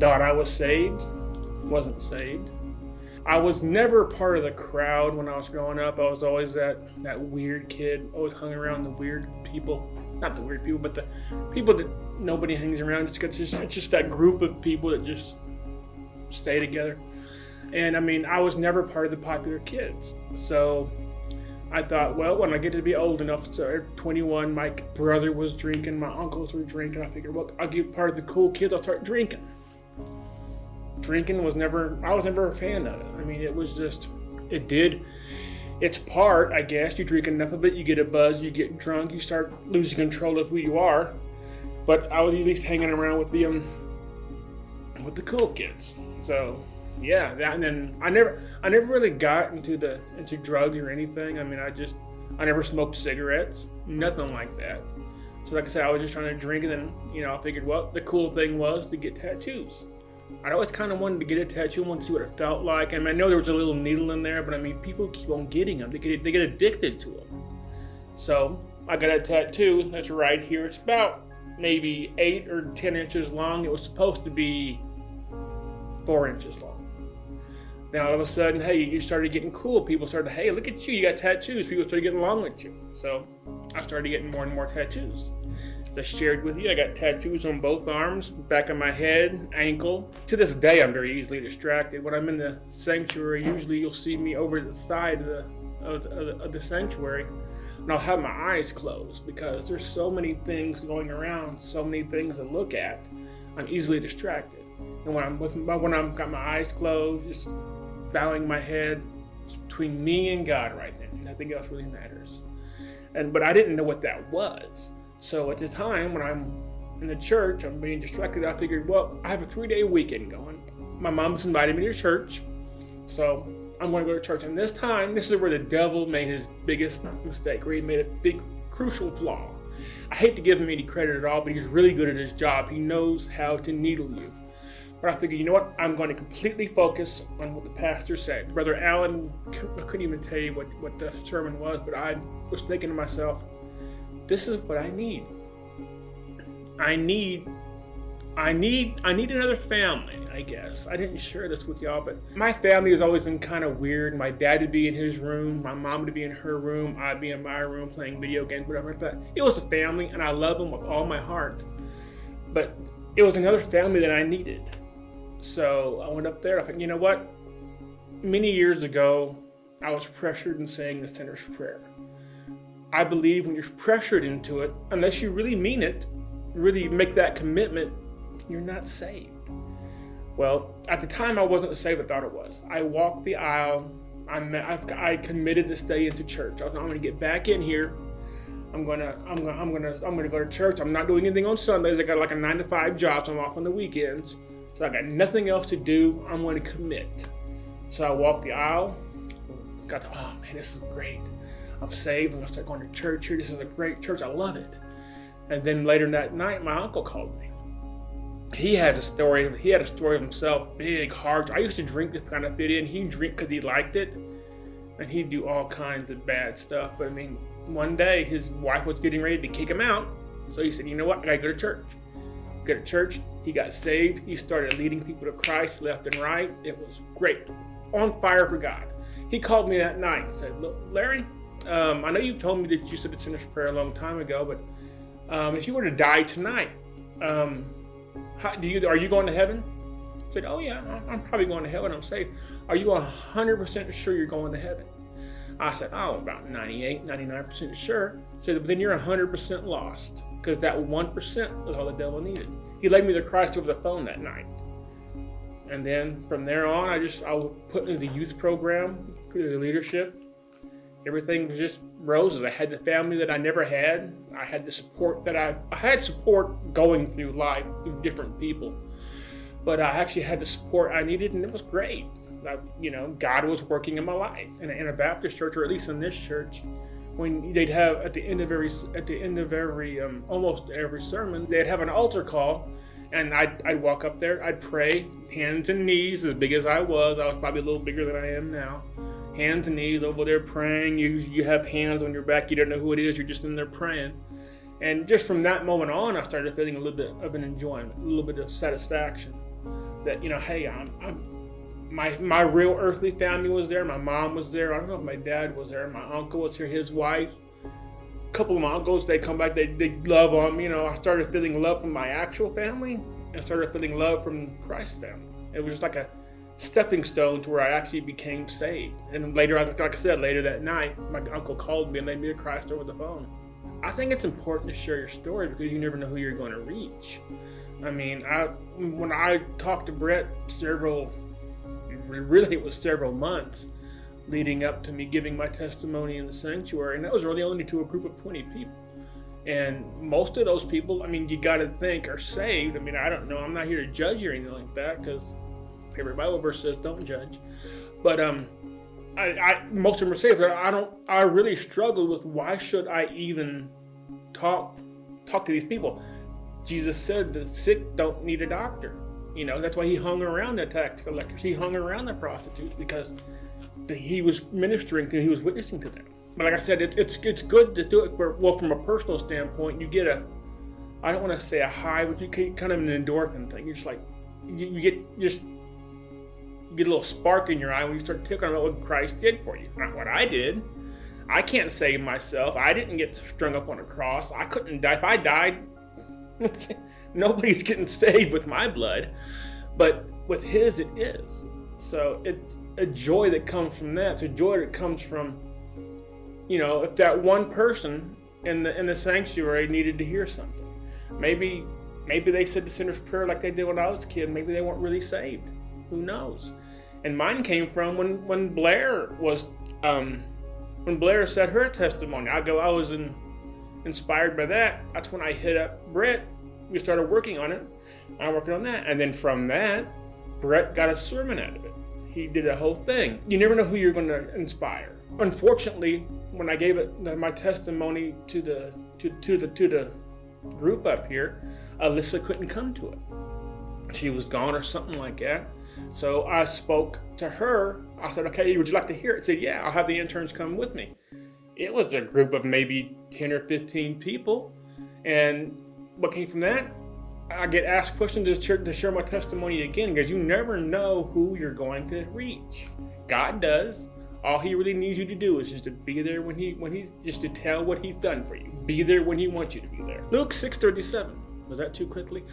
thought I was saved, wasn't saved. I was never part of the crowd when I was growing up. I was always that weird kid, always hung around the weird people. Not the weird people, but the people that nobody hangs around. It's just that group of people that just stay together. And I mean, I was never part of the popular kids. So I thought, well, when I get to be old enough, so at 21, my brother was drinking, my uncles were drinking. I figured, well, I'll get part of the cool kids, I'll start drinking. Drinking I was never a fan of it. I mean, it was just, it's part, I guess. You drink enough of it, you get a buzz, you get drunk, you start losing control of who you are. But I was at least hanging around with the cool kids. So yeah, that, and then I never really got into drugs or anything. I mean, I never smoked cigarettes, nothing like that. So like I said, I was just trying to drink, and then, I figured, well, the cool thing was to get tattoos. I always kind of wanted to get a tattoo, wanted to see what it felt like. I mean, I know there was a little needle in there, but I mean, people keep on getting them. They get addicted to them. So I got a tattoo that's right here. It's about maybe 8 or 10 inches long. It was supposed to be 4 inches long. Now all of a sudden, hey, you started getting cool. People started, hey, look at you, you got tattoos. People started getting along with you. So I started getting more and more tattoos. As I shared with you, I got tattoos on both arms, back of my head, ankle. To this day, I'm very easily distracted. When I'm in the sanctuary, usually you'll see me over the side of the sanctuary, and I'll have my eyes closed because there's so many things going around, so many things to look at. I'm easily distracted. And when I've got my eyes closed, just bowing my head, it's between me and God right then. Nothing else really matters. But I didn't know what that was. So at the time when I'm in the church, I'm being distracted. I figured, well, I have a 3-day weekend going. My mom's invited me to church, so I'm going to go to church. And this time, this is where the devil made his biggest mistake, where he made a big, crucial flaw. I hate to give him any credit at all, but he's really good at his job. He knows how to needle you. But I figured, you know what? I'm going to completely focus on what the pastor said. Brother Allen, I couldn't even tell you what the sermon was, but I was thinking to myself, this is what I need. I need another family, I guess. I didn't share this with y'all, but my family has always been kind of weird. My dad would be in his room, my mom would be in her room, I'd be in my room playing video games, whatever like that. It was a family, and I love them with all my heart. But it was another family that I needed. So I went up there, I thought, you know what? Many years ago, I was pressured in saying the sinner's prayer. I believe when you're pressured into it, unless you really mean it, really make that commitment, you're not saved. Well, at the time I wasn't saved, I thought it was. I walked the aisle, I committed to stay into church. I'm going to get back in here. I'm gonna go to church. I'm not doing anything on Sundays. I got like a 9-to-5 job, so I'm off on the weekends. So I got nothing else to do. I'm going to commit. So I walked the aisle, got to, oh man, this is great. I'm saved. I'm going to start going to church here. This is a great church. I love it. And then later that night, my uncle called me. He had a story of himself, big, hard. I used to drink to kind of fit in. He'd drink because he liked it. And he'd do all kinds of bad stuff. But I mean, one day his wife was getting ready to kick him out. So he said, you know what? I got to go to church. Go to church. He got saved. He started leading people to Christ left and right. It was great. On fire for God. He called me that night and said, look, Larry, I know you told me that you said the sinner's prayer a long time ago, but if you were to die tonight, are you going to heaven? I said, oh yeah, I'm probably going to heaven. I'm saved. Are you 100% sure you're going to heaven? I said, oh, about 98, 99% sure. I said, but then you're 100% lost, because that 1% was all the devil needed. He led me to Christ over the phone that night. And then from there on, I was put into the youth program as a leadership. Everything was just roses. I had the family that I never had. I had the support that I had support going through life through different people. But I actually had the support I needed, and it was great. God was working in my life. And in a Baptist church, or at least in this church, when they'd have at the end of almost every sermon, they'd have an altar call, and I'd walk up there, I'd pray, hands and knees, as big as I was probably a little bigger than I am now. Hands and knees over there praying. You have hands on your back. You don't know who it is. You're just in there praying. And just from that moment on, I started feeling a little bit of an enjoyment, a little bit of satisfaction. that, hey, my real earthly family was there. My mom was there. I don't know if my dad was there. My uncle was here, his wife. A couple of my uncles, they come back, they love on me. I started feeling love from my actual family and started feeling love from Christ's family. It was just like a stepping stone to where I actually became saved. And later, like I said, later that night, my uncle called me and led me to Christ over the phone. I think it's important to share your story because you never know who you're going to reach. I mean, when I talked to Brett several months leading up to me giving my testimony in the sanctuary, and that was really only to a group of 20 people. And most of those people, I mean, you got to think are saved. I mean, I don't know. I'm not here to judge you or anything like that because favorite Bible verse says don't judge. But most of them are saved. But I really struggled with why should I even talk to these people. Jesus said the sick don't need a doctor. That's why he hung around the tax collectors. He hung around the prostitutes because he was ministering and he was witnessing to them. But like I said, it's good to do it. Well, from a personal standpoint, you get I don't want to say a high, but you get kind of an endorphin thing. You're just like, you get a little spark in your eye when you start talking about what Christ did for you. Not what I did. I can't save myself. I didn't get strung up on a cross. I couldn't die. If I died, nobody's getting saved with my blood. But with his, it is. So it's a joy that comes from that. It's a joy that comes from, if that one person in the sanctuary needed to hear something. Maybe they said the sinner's prayer like they did when I was a kid. Maybe they weren't really saved. Who knows? And mine came from when Blair was, when Blair said her testimony. I was inspired by that. That's when I hit up Brett. We started working on it. I'm working on that. And then from that, Brett got a sermon out of it. He did a whole thing. You never know who you're going to inspire. Unfortunately, when I gave my testimony to the group up here, Alyssa couldn't come to it. She was gone or something like that. So I spoke to her. I said, okay, would you like to hear it? She said, yeah, I'll have the interns come with me. It was a group of maybe 10 or 15 people. And what came from that? I get asked questions to share my testimony again because you never know who you're going to reach. God does. All he really needs you to do is just to be there when he's just to tell what he's done for you. Be there when he wants you to be there. Luke 6:37. Was that too quickly?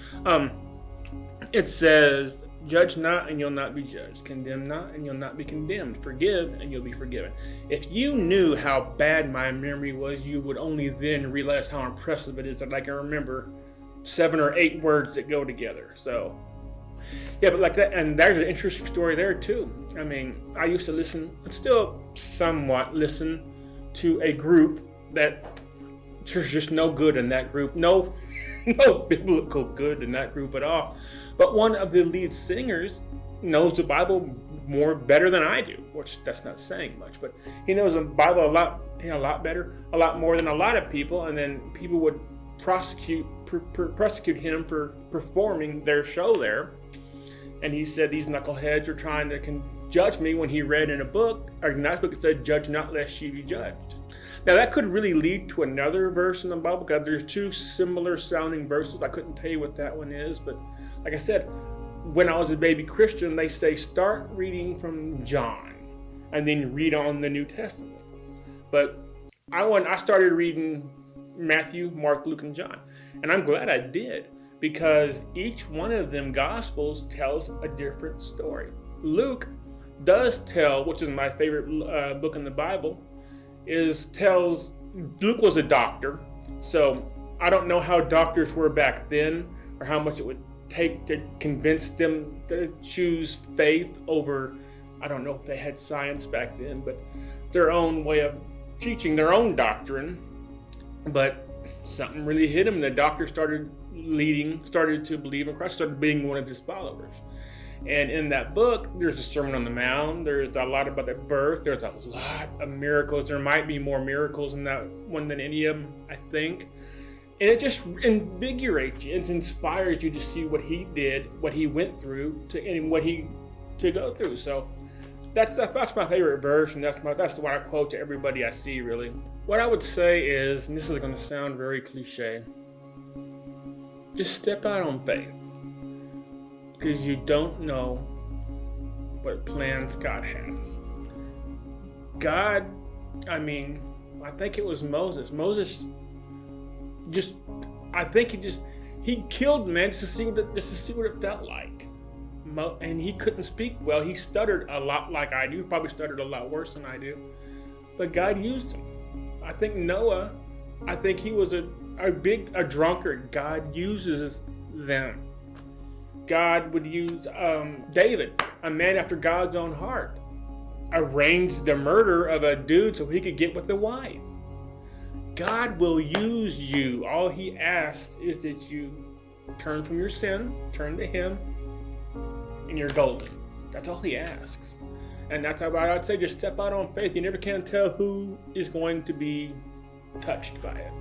It says, judge not and you'll not be judged. Condemn not and you'll not be condemned. Forgive and you'll be forgiven. If you knew how bad my memory was, you would only then realize how impressive it is that I can remember 7 or 8 words that go together. So, yeah, but like that, and there's an interesting story there too. I mean, I used to listen, and still somewhat listen to a group that there's just no good in that group. No biblical good in that group at all. But one of the lead singers knows the Bible better than I do, which that's not saying much, but he knows the Bible a lot better, a lot more than a lot of people. And then people would prosecute him for performing their show there. And he said these knuckleheads are trying to judge me when he read in a book, or in that book it said, judge not lest ye be judged. Now that could really lead to another verse in the Bible because there's 2 similar sounding verses. I couldn't tell you what that one is, but like I said, when I was a baby Christian, they say start reading from John and then read on the New Testament. But I started reading Matthew, Mark, Luke, and John. And I'm glad I did because each one of them Gospels tells a different story. Luke does tell, which is my favorite book in the Bible, Luke was a doctor. So I don't know how doctors were back then or how much it would take to convince them to choose faith over, I don't know if they had science back then, but their own way of teaching their own doctrine. But something really hit him. The doctor started to believe in Christ, started being one of his followers. And in that book, there's a Sermon on the Mount. There's a lot about the birth. There's a lot of miracles. There might be more miracles in that one than any of them, I think. And it just invigorates you. It inspires you to see what he did, what he went through, and what he to go through. So that's my favorite verse, and that's what I quote to everybody I see, really. What I would say is, and this is going to sound very cliche, just step out on faith. because you don't know what plans God has. God, I think it was Moses. Moses he killed men just to see what it felt like. And he couldn't speak well. He stuttered a lot like I do. He probably stuttered a lot worse than I do. But God used him. I think Noah, he was a drunkard. God uses them. God would use David, a man after God's own heart, arranged the murder of a dude so he could get with the wife. God will use you. All he asks is that you turn from your sin, turn to him, and you're golden. That's all he asks. And that's why I'd say just step out on faith. You never can tell who is going to be touched by it.